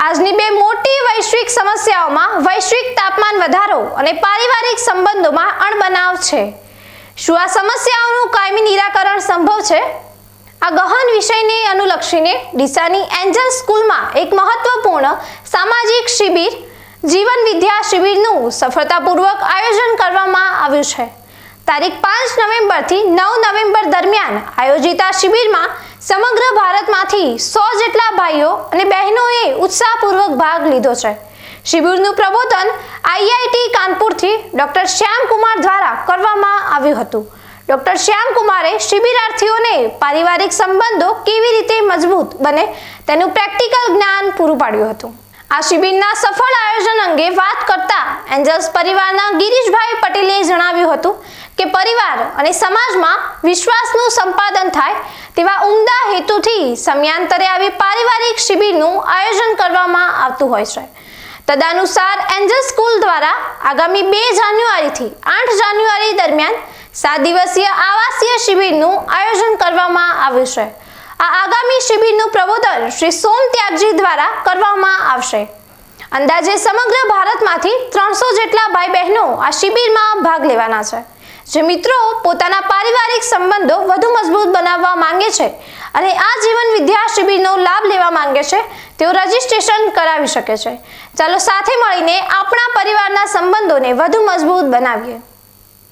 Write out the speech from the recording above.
આજની બે મોટી વૈશ્વિક સમસ્યાઓમાં વૈશ્વિક તાપમાન વધારો અને પારિવારિક સંબંધોમાં અણબનાવ છે। શું આ સમસ્યાઓનું કાયમી નિરાકરણ સંભવ છે? આ ગહન વિષયને અનુલક્ષીને ડીસાની એન્જલ સ્કૂલમાં એક મહત્વપૂર્ણ સામાજિક શિબિર જીવન વિદ્યા શિબિરનું સફળતાપૂર્વક આયોજન કરવામાં આવ્યું છે। તારીખ 5 નવેમ્બરથી 9 નવેમ્બર દરમિયાન આયોજિત આ શિબિરમાં સમગ્ર ભારતમાંથી 100 જેટલા ભાઈઓ અને બહેનોએ ઉત્સાહપૂર્વક ભાગ લીધો છે। શિબિરનું પ્રબોધન આઈઆઈટી કાનપુરથી ડોક્ટર શ્યામકુમાર દ્વારા કરવામાં આવ્યું હતું। ડોક્ટર શ્યામકુમારે શિબિરાર્થીઓને પારિવારિક સંબંધો કેવી રીતે મજબૂત બને તેનું પ્રેક્ટિકલ જ્ઞાન પૂરું પાડ્યું હતું। આ શિબિરના સફળ આયોજન અંગે વાત કરતા એન્જલ્સ પરિવારના ગિરીશભાઈ પટેલે જણાવ્યું હતું કે પરિવાર અને સમાજમાં વિશ્વાસનું સંપાદન થાય તેવા ઉમદા હેતુથી સમયાંતરે આવી પારિવારિક શિબિરનું આયોજન કરવામાં આવતું હોય છે। તદનુસાર એન્જલ સ્કૂલ દ્વારા આગામી 2 જાન્યુઆરીથી 8 જાન્યુઆરી દરમિયાન 7 દિવસીય આવાસીય શિબિરનું આયોજન કરવામાં આવ્યું છે। આ આગામી શિબિરનું પ્રબોધન શ્રી સોમ ત્યાગજી દ્વારા કરવામાં આવશે। અંદાજે સમગ્ર ભારતમાંથી 300 જેટલા ભાઈ બહેનો આ શિબિરમાં ભાગ લેવાના છે। જે મિત્રો પોતાના પારિવારિક સંબંધો વધુ મજબૂત બનાવવા માંગે છે અને આ જીવન વિદ્યા શિબિરનો લાભ લેવા માંગે છે તેઓ રજીસ્ટ્રેશન કરાવી શકે છે। ચાલો સાથે મળીને આપણા પરિવારના સંબંધોને વધુ મજબૂત બનાવીએ।